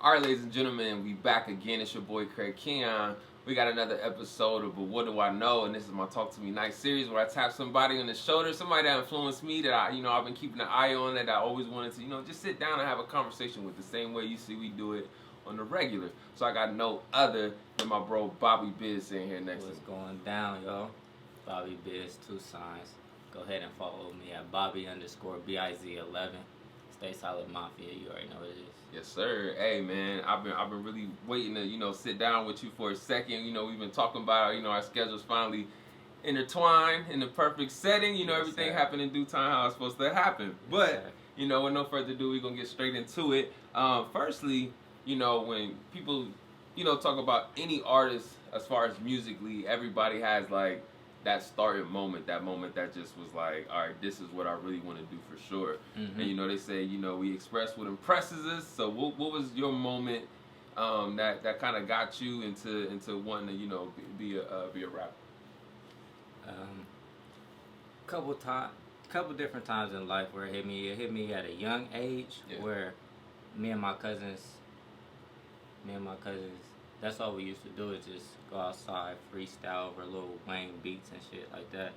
All right, ladies and gentlemen, we back again. It's your boy Craig Keon. We got another episode of But What Do I Know? And this is my Talk to Me Nice series where I tap somebody on the shoulder, somebody that influenced me that I've been keeping an eye on, that I always wanted to, just sit down and have a conversation with, the same way you see we do it on the regular. So I got no other than my bro Bobby Biz in here next to me. What's going down, yo? Bobby Biz, 2 signs. Go ahead and follow me at Bobby_BIZ11. Stay Solid Mafia, you already know what it is. Yes, sir. Hey, man, I've been really waiting to, sit down with you for a second. We've been talking about, our schedules finally intertwined in the perfect setting. Yes, everything sir. happened in due time how it's supposed to happen. Yes, But, sir. with no further ado, we're going to get straight into it. Firstly, when people, talk about any artist as far as musically, everybody has, like, that starting moment, that moment that just was like, all right, this is what I really want to do for sure. Mm-hmm. And they say, we express what impresses us. So what was your moment that kind of got you into wanting to be a rapper? Couple different times in life where it hit me at a young age. Yeah. Where me and my cousins, that's all we used to do, is just go outside, freestyle over little Wayne beats and shit like that.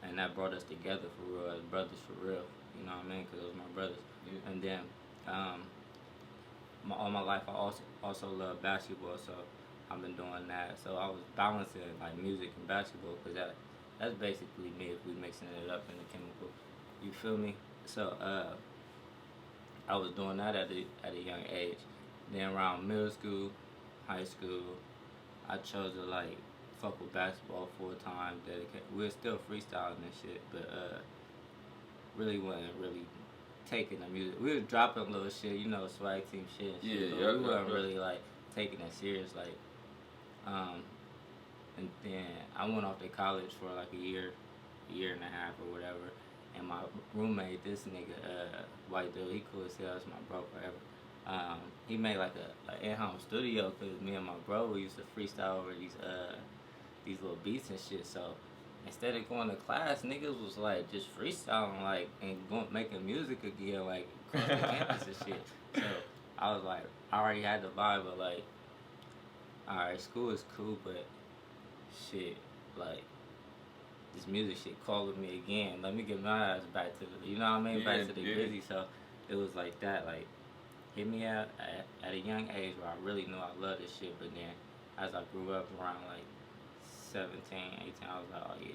And that brought us together for real, as brothers for real. You know what I mean? Because it was my brothers. Yeah. And then, all my life I also love basketball, so I've been doing that. So I was balancing like music and basketball, because that's basically me if we mixing it up in the chemical. You feel me? So I was doing that at a young age. Then around middle school, high school, I chose to like fuck with basketball full time, dedicate. We were still freestyling and shit, but really wasn't really taking the music. We were dropping little shit, swag team shit and shit. Yeah, but we wasn't really like taking it serious, like. And then I went off to college for like a year and a half or whatever. And my roommate, this nigga, white dude, he cool as hell, it's my bro forever. He made like a in-home studio, because me and my bro, we used to freestyle over these little beats and shit. So instead of going to class, niggas was like just freestyling, like, and making music again, like across the campus and shit. So I was like, I already had the vibe of like, alright, school is cool, but shit, like, this music shit calling me again. Let me get my ass back to back to the grizzy. So it was like that, like, hit me at a young age where I really knew I loved this shit. But then as I grew up around like 17, 18, I was like, oh yeah,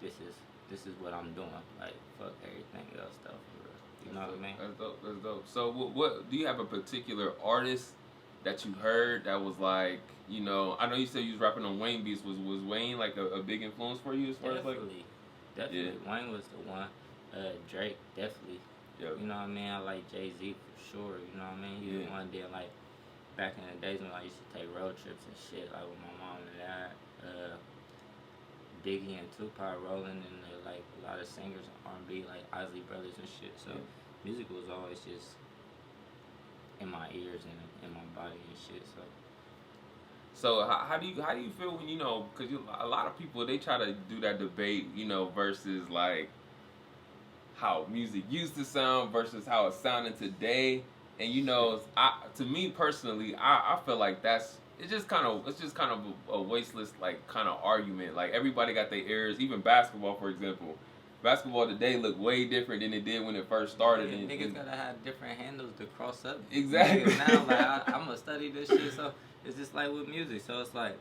this is what I'm doing. Like, fuck everything else stuff. You know what I mean? That's dope. So what do you have a particular artist that you heard that was like, I know you said you was rapping on Wayne beats. Was Wayne like a big influence for you as far Definitely. as like? Yeah. Wayne was the one. Drake, definitely. Yep. You know what I mean? I like Jay-Z for sure. You know what I mean? He was one day, like, back in the days when I used to take road trips and shit, like with my mom and dad. Biggie and Tupac rolling, and like a lot of singers and R&B, like Isley Brothers and shit. So music was always just in my ears and in my body and shit. So how do you feel when because a lot of people, they try to do that debate, versus like how music used to sound versus how it's sounding today, and to me personally, I feel like it's just kind of a wasteless like kind of argument. Like, everybody got their ears, even basketball, for example. Basketball today look way different than it did when it first started. Yeah, niggas gotta have different handles to cross up. Exactly. Now, like, I'm gonna study this shit, so it's just like with music. So it's like,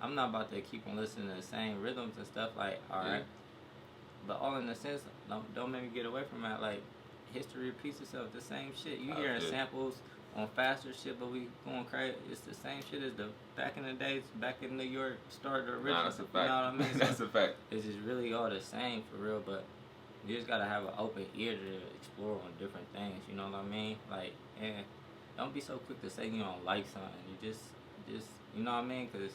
I'm not about to keep on listening to the same rhythms and stuff. Like, all right, but all in a sense, don't make me get away from that. Like, history repeats itself. The same shit. You hearing samples on faster shit, but we going crazy. It's the same shit as the back in the days, back in New York, started original. Nah, that's a fact. You know what I mean? So that's a fact. it's just really all the same for real, but you just gotta have an open ear to explore on different things. You know what I mean? Like, and don't be so quick to say you don't like something. You just you know what I mean? Cause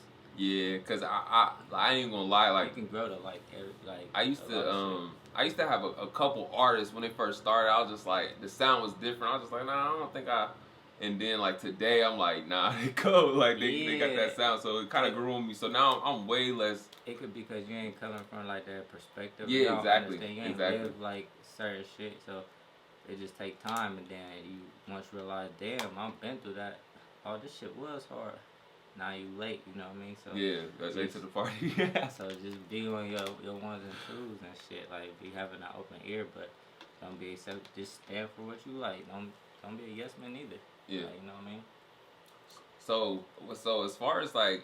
cause I ain't gonna lie, like, you can grow to like I used to have a couple artists when they first started. I was just like, the sound was different. I was just like, nah, I don't think I. And then like today, I'm like, nah, they go, like they got that sound, so it kind of grew on me. So now I'm way less. It could be because you ain't coming from like that perspective. Yeah, you exactly. You ain't live like certain shit, so it just take time, and then you once realize, damn, I've been through that. oh, this shit was hard. Now you late, you know what I mean? So Yeah, that's late to just the party. so just be on your ones and twos and shit. Like be having an open ear, but don't be accept. Just stand for what you like. Don't be a yes man either. Yeah. Like, you know what I mean? So as far as like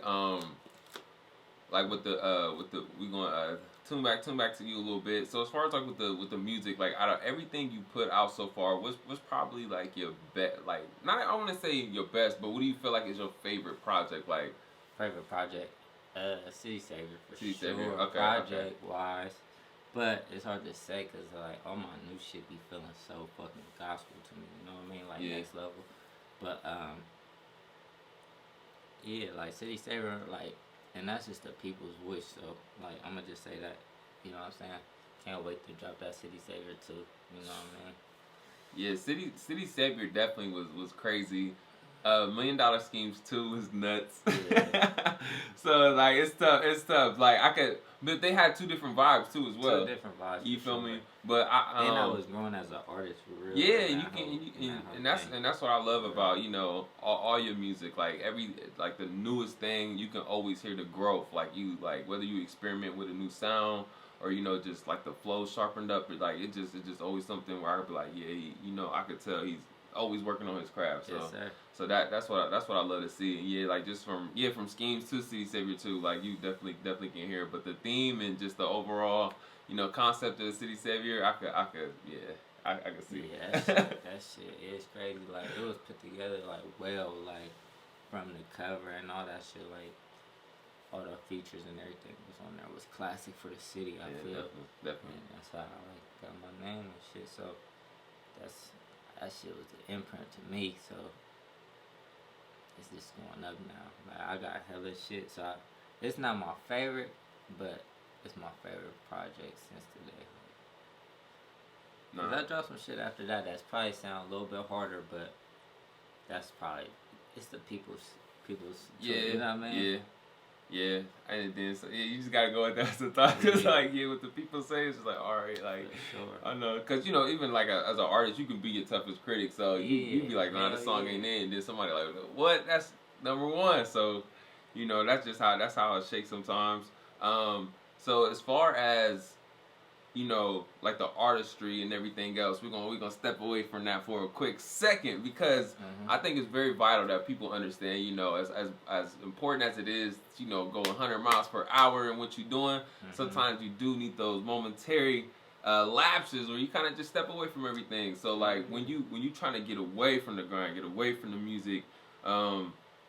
with the we going tune back to you a little bit. So as far as like with the music, like out of everything you put out so far, what's probably like your best, like not I want to say your best, but what do you feel like is your favorite project? Like Favorite project, City Savior for City sure. Savior. Okay, okay. Project wise, but it's hard to say because like all my new shit be feeling so fucking gospel to me. You know what I mean? Like Yeah. next level. But yeah, like City Savior, like, and that's just the people's wish. So like I'm gonna just say that. You know what I'm saying? Can't wait to drop that City Savior too. You know what I mean? Yeah, City Savior definitely was crazy. $1 Million Schemes too was nuts. Yeah. So like it's tough. It's tough. Like I could, but they had two different vibes too as well. Two different vibes. You for feel sure. me? But And I was growing as an artist for real. yeah, in you that can, whole- and, you, in that whole thing. and that's what I love about all your music. Like like the newest thing, you can always hear the growth. Like you like whether you experiment with a new sound or just like the flow sharpened up. Like it's just always something where I could be like, yeah, I could tell he's always working on his craft. So Yes, sir. so that's what I love to see. And yeah, like just from Schemes to City Savior too. Like you definitely can hear it. But the theme and just the overall concept of the City Savior, I could yeah. I can see. Yeah, that shit is crazy. Like it was put together like well, like from the cover and all that shit. Like all the features and everything was on there was classic for the city. I Yeah, feel, definitely. and that's how I like got my name and shit. So that shit was an imprint to me. So it's just going up now. Like I got hella shit. So it's not my favorite, but it's my favorite project since today. Cause I drop some shit after that. That's probably sound a little bit harder, but that's probably it's the people's Yeah, you know what I mean? yeah. And then you just gotta go with that sometimes. Cause Yeah. like what the people say is just like all right, like For sure. I know, cause even like as an artist, you can be your toughest critic. So you be like, nah, this song ain't in. And then somebody like, what? That's number one. So that's just how it shakes sometimes. So as far as like the artistry and everything else, we're gonna step away from that for a quick second because I think it's very vital that people understand, as important as it is, go 100 miles per hour in what you're doing. Sometimes you do need those momentary lapses where you kind of just step away from everything. So like when you trying to get away from the grind, get away from the music,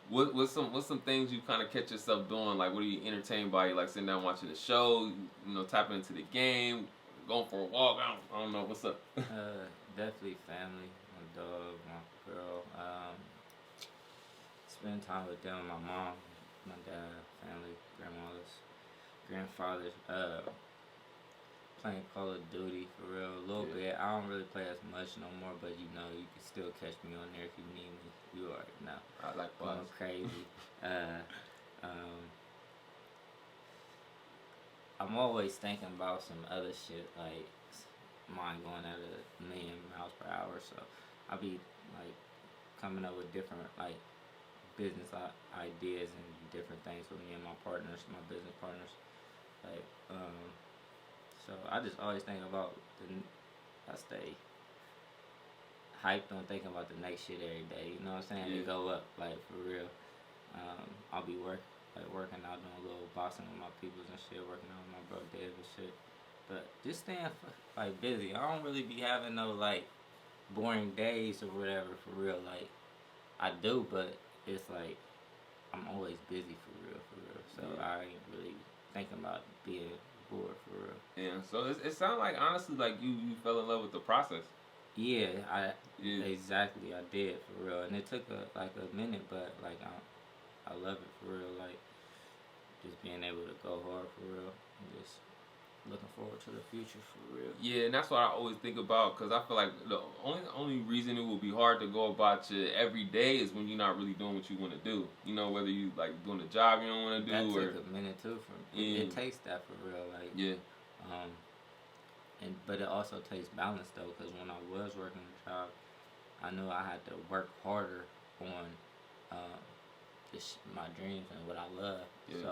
what's some things you kind of catch yourself doing? Like, what are you entertained by? You like sitting down watching the show, tapping into the game, going for a walk. I don't know what's up. Definitely family, my dog, my girl. Spend time with them, my mom, my dad, family, grandfathers. Playing Call of Duty for real, a little bit. I don't really play as much no more, but you can still catch me on there if you need me. You already know. I like Going crazy. I'm always thinking about some other shit, like mine going at 1,000,000 miles per hour. So I be like coming up with different like business ideas and different things with me and my partners, my business partners. Like so I just always think about I stay hyped on thinking about the next shit every day. You know what I'm saying? Yeah. To go up, like for real. I'll be working out, doing a little boxing with my peoples and shit, working out with my bro Dave and shit. But just staying like busy. I don't really be having no like boring days or whatever for real. Like I do, but it's like I'm always busy for real. So I ain't really thinking about being bored for real. Yeah. So it sounds like honestly like you fell in love with the process. Yeah, exactly. I did for real, and it took a minute, but like I love it for real. Like just being able to go hard for real, and just looking forward to the future for real. Yeah, and that's what I always think about because I feel like the only reason it will be hard to go about your every day is when you're not really doing what you want to do. Whether you like doing a job you don't want to do That or took a minute too. It takes that for real. Like yeah. But it also takes balance though, because when I was working a job, I knew I had to work harder on um, my dreams and what I love. Yeah. So,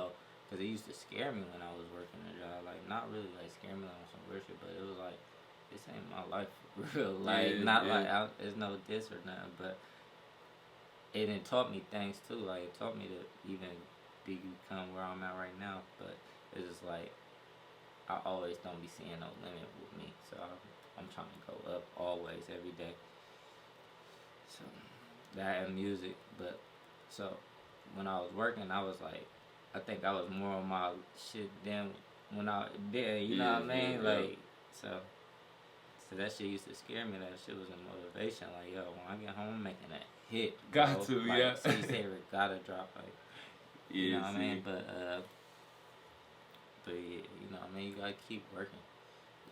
because it used to scare me when I was working a job, like not really like scare me like on some weird shit, but it was like this ain't my life for real. Like Yeah, not like yeah. there's no diss or nothing, but it taught me things too. Like it taught me to even become where I'm at right now. But it's just like I always don't be seeing no limit with me. So I'm trying to go up always every day. So that and music, but so when I was working, I was like, I think I was more on my shit than when I did. You know Yeah, what I yeah, mean? yeah. Like so. So that shit used to scare me. That shit was a motivation. Like, yo, when I get home, I'm making a hit, bro. Got to, Like, yeah. so you say it gotta drop, like, you know Yeah, what I see. mean? But yeah, you know what I mean? You gotta keep working.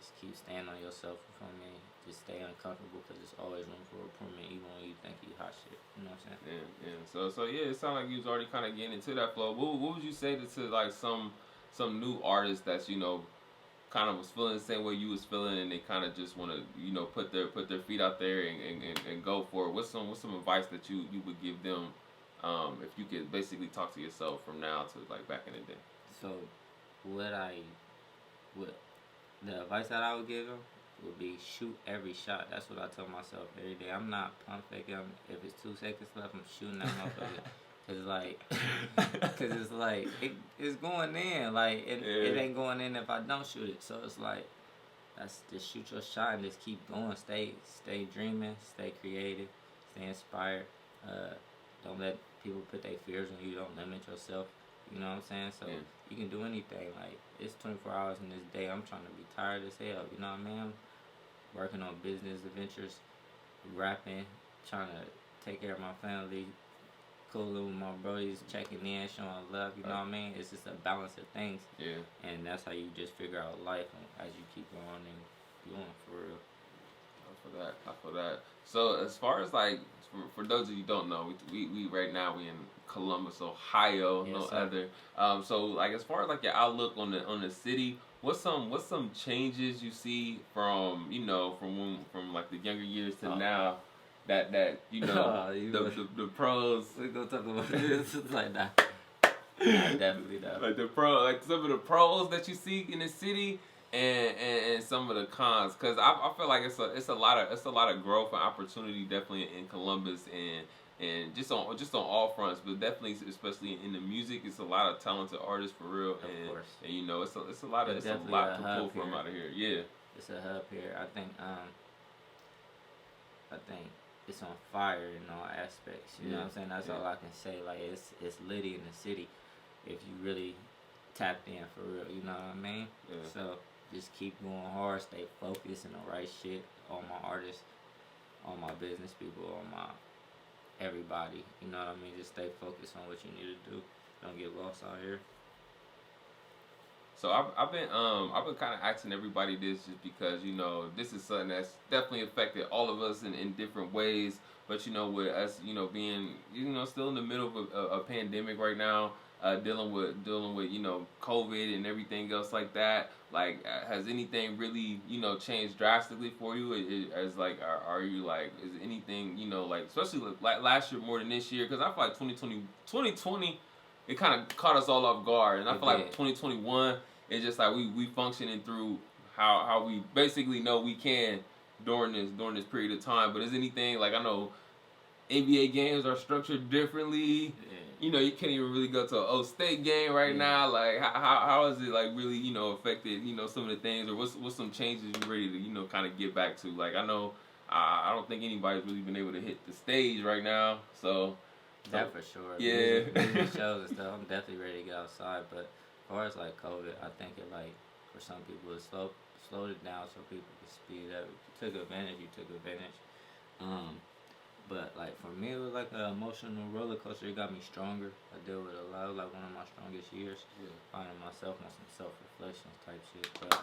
Just keep staying on yourself. You feel me? Just stay uncomfortable because there's always room for improvement, even when you think you hot shit. You know what I'm saying? Yeah, yeah. So yeah, it sounded like you was already kind of getting into that flow. What would you say to like some new artists that's kind of was feeling the same way you was feeling, and they kind of just want to put their feet out there and go for it. What's some advice that you would give them, if you could basically talk to yourself from now to like back in the day? So, what I would, the advice that I would give them would be shoot every shot. That's what I tell myself every day. I'm not pump faking. If it's 2 seconds left, I'm shooting that motherfucker. Cause it's like it's going in. Like it Yeah. ain't going in if I don't shoot it. So it's like that's just shoot your shot and just keep going. Stay dreaming. Stay creative. Stay inspired. Don't let people put their fears on you. Don't limit yourself. You know what I'm saying? So Yeah. you can do anything. Like it's 24 hours in this day. I'm trying to be tired as hell. You know what I mean? I'm working on business adventures, rapping, trying to take care of my family, cooling with my brothers, checking in, showing love. You know what I mean? It's just a balance of things, Yeah. and that's how you just figure out life as you keep going and going for real. I feel that. So as far as like for those of you who don't know, we right now we in Columbus, Ohio, Yes, no sir. other. So like as far as like your outlook on the city, what's some changes you see from from like the younger years to Oh. now that the pros We gonna talk about this like that. Nah, definitely though. like like some of the pros that you see in the city and some of the cons, because I feel like it's a lot of growth and opportunity definitely in Columbus and just on all fronts, but definitely especially in the music, it's a lot of talented artists for real, Of course. and it's a lot It's to definitely a pull hub from here. out of here. Yeah, It's a hub here. I think it's on fire in all aspects. You know what I'm saying? That's Yeah. all I can say. Like it's litty in the city if you really tapped in for real. You know what I mean? Yeah. So just keep going hard, stay focused on the right shit. All my artists, all my business people, all my everybody. You know what I mean? Just stay focused on what you need to do. Don't get lost out here. So I've been kind of asking everybody this just because this is something that's definitely affected all of us in different ways. But with us being still in the middle of a pandemic right now, dealing with COVID and everything else like that. Like, has anything really changed drastically for you? As like, are you like, is anything like, especially like last year more than this year? Because I feel like 2020 it kind of caught us all off guard, and I It feel like did. 2021 it's just like we functioning through how we basically know we can during this period of time. But is anything like, I know NBA games are structured differently. Yeah. You can't even really go to an O State game right Yeah. now. Like, how is it like really affected some of the things, or what's some changes you ready to kind of get back to? Like, I know I don't think anybody's really been able to hit the stage right now. So That for sure. Yeah. Music shows and stuff. I'm definitely ready to get outside. But as far as like COVID, I think it like for some people it slowed it down so people could speed up. If you took advantage, you took advantage. But like for me, it was like an emotional roller coaster. It got me stronger. I deal with a lot. It was like one of my strongest years. Yeah. Finding myself on some self reflection type shit. But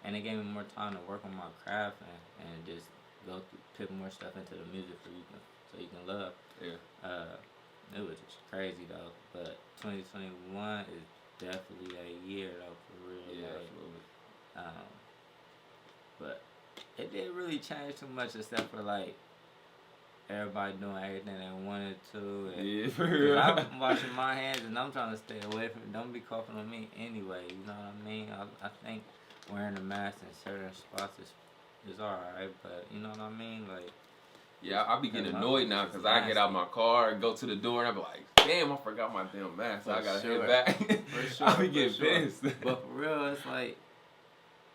and it gave me more time to work on my craft and just go through, put more stuff into the music so you can love. Yeah. It was just crazy though. But 2021 is definitely a year though for real. Yeah, Like, absolutely. but it didn't really change too much except for like everybody doing everything they wanted to. And, Yeah, for real. I'm washing my hands and I'm trying to stay away from it. Don't be coughing on me anyway. You know what I mean? I think wearing a mask in certain spots is alright, but you know what I mean? Like, yeah, I be getting my annoyed now voice is because I get out nasty. my car and go to the door and I be like, damn, I forgot my damn mask. So For I gotta sure. head back. For sure. I be for getting sure. pissed. But for real, it's like,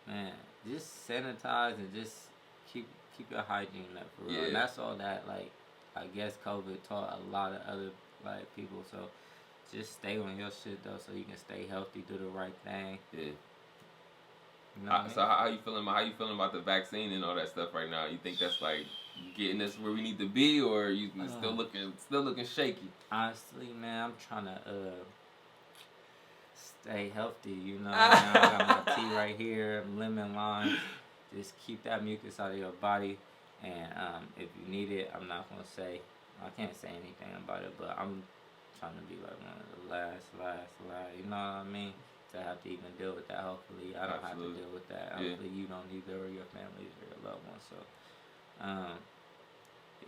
man, just sanitize and just keep your hygiene up for real. Yeah. And that's all that, like, I guess COVID taught a lot of other like people. So just stay on your shit though, so you can stay healthy, do the right thing. Yeah. You know what I mean? So how you feeling? How you feeling about the vaccine and all that stuff right now? You think that's like getting us where we need to be, or you still looking shaky? Honestly, man, I'm trying to stay healthy. You know, I got my tea right here, lemon lime. Just keep that mucus out of your body, and if you need it, I'm not gonna say. I can't say anything about it, but I'm trying to be like one of the last. You know what I mean? To have to even deal with that. Hopefully, I don't have to deal with that. Yeah. Hopefully, you don't either, or your families or your loved ones. So,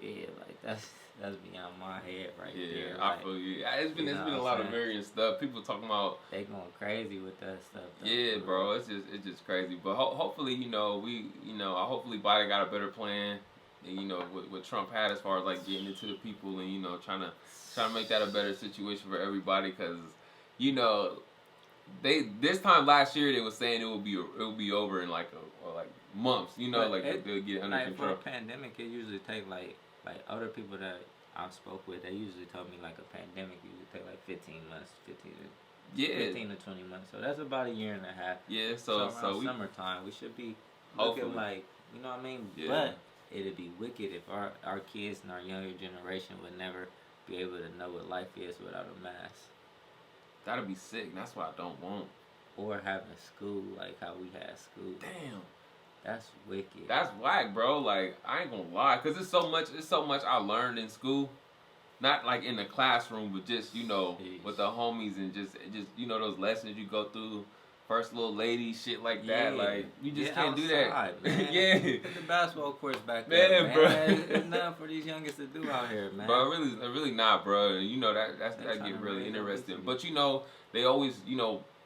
yeah, like that's beyond my head right there. I Like, feel you. It's been you know a what lot I'm of saying? various stuff. People talking about. They going crazy with that stuff. Though, Yeah, for bro, real. it's just crazy. But hopefully, hopefully Biden got a better plan. And what Trump had as far as like getting it to the people and trying to make that a better situation for everybody. Because they this time last year they was saying it will be over in like months. But Like they'll get it under like control. for a pandemic, it usually take like other people that I spoke with. They usually told me like a pandemic usually take like 15 months, 15 to 20 months. So that's about a year and a half. Yeah, So so around we summertime, we should be hopefully. looking like, you know what I mean? Yeah. But it'd be wicked if our kids and our younger generation would never be able to know what life is without a mask. That'll be sick. And that's what I don't want. Or having school like how we had school. Damn. That's wicked. That's whack, bro. Like I ain't gonna lie, cause it's so much I learned in school, not like in the classroom, but just with the homies and just those lessons you go through, first little lady shit like that. Like you just can't do that. Man. Yeah. Put the basketball courts back Man, there, man. bro. There's nothing for these youngest to do out here, man. Bro, really not, bro. That They get tryna really raise interesting. obesity. But they always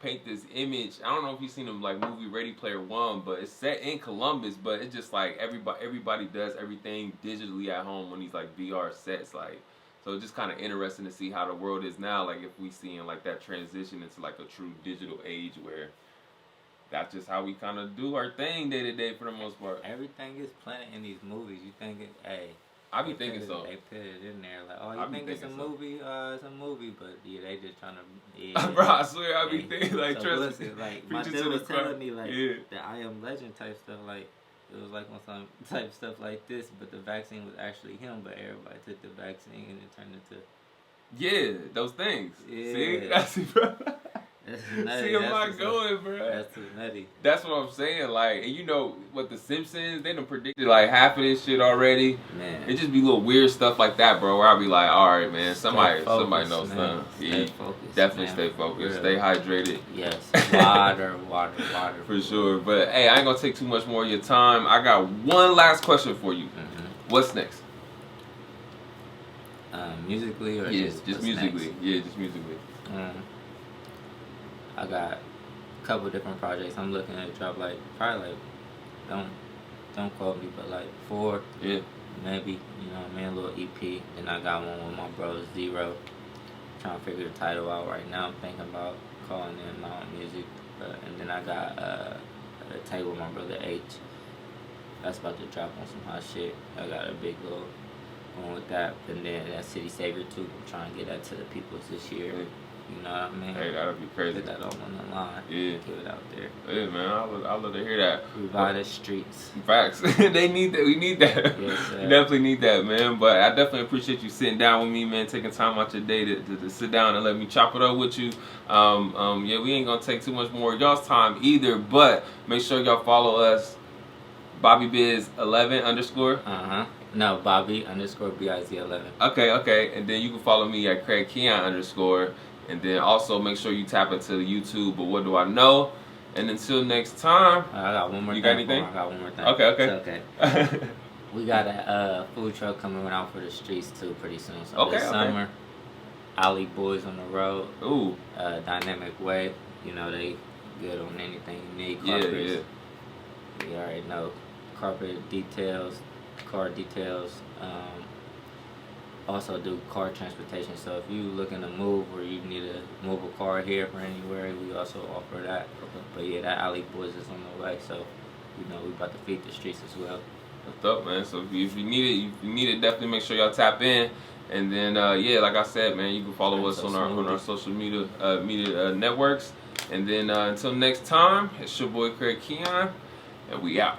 paint this image. I don't know if you've seen them like movie Ready Player One, but it's set in Columbus. But it's just like everybody does everything digitally at home on these like VR sets, like. So it's just kind of interesting to see how the world is now. Like if we seeing like that transition into like a true digital age where that's just how we kind of do our thing day to day for the most part. Everything is planted in these movies. You think it, hey. I be thinking so. They put it in there like, oh, I you be think it's a thinking so. movie? It's a movie, but yeah, they just trying to. Bro, I swear I be Hey, thinking like so trust listen, like my preach it dude to was the choir. telling me like Yeah. the I Am Legend type stuff, like it was like on some type stuff like this, but the vaccine was actually him, but everybody took the vaccine and it turned into. Yeah, those things. Yeah. See, that's it, bro. That's nutty. See, am I going, bro? That's too nutty. That's what I'm saying. Like, and what the Simpsons, they done predicted like half of this shit already. Man. It just be little weird stuff like that, bro. Where I be like, all right, man, somebody focused, knows man. something. Stay Yeah, focused, definitely man, stay for focused, real. stay hydrated. Yes, water. For sure. But hey, I ain't gonna take too much more of your time. I got one last question for you. Mm-hmm. What's next? Musically or Yes, just what's musically. next? Yeah, just musically. I got a couple different projects I'm looking at drop, like probably like don't quote me, but like 4 Yeah. maybe, you know what I mean, a little EP. Then I got one with my bro Zero. Trying to figure the title out right now. I'm thinking about calling it my own music. And then I got a tape with my brother H. That's about to drop on some hot shit. I got a big little one with that. And then that City Savior too. I'm trying to get that to the peoples this year. Yeah. You know what I mean? Hey, that'd be crazy. Get that all on the line. Yeah. Get it out there. Yeah, man, I love to hear that. Revive the streets. Facts. They need that. We need that. Yes, sir. We definitely need that, man. But I definitely appreciate you sitting down with me, man, taking time out your day to sit down and let me chop it up with you. Yeah, we ain't gonna take too much more of y'all's time either, but make sure y'all follow us, Bobby Biz 11 _. No, Bobby _BIZ11. Okay. And then you can follow me at Craig Keon _. And then also make sure you tap into the YouTube, but what do I know? And until next time. I got one more You thing. got anything? I got one more thing. Okay. It's okay. We got a food truck coming out for the streets too pretty soon. So Okay, this okay. summer, Alley Boys on the road, Ooh, Dynamic Way. You know they good on anything you need. yeah, Carpets. yeah. You already know carpet details, car details. Also do car transportation. So if you looking to move or you need to move a car here or anywhere, we also offer that. Okay. But yeah, that Alley Boys is on the way. So you know we about to feed the streets as well. What's up, man? So if you need it, definitely make sure y'all tap in. And then yeah, like I said, man, you can follow us So on our smoothie. social media networks. And then until next time, it's your boy Craig Keon, and we out.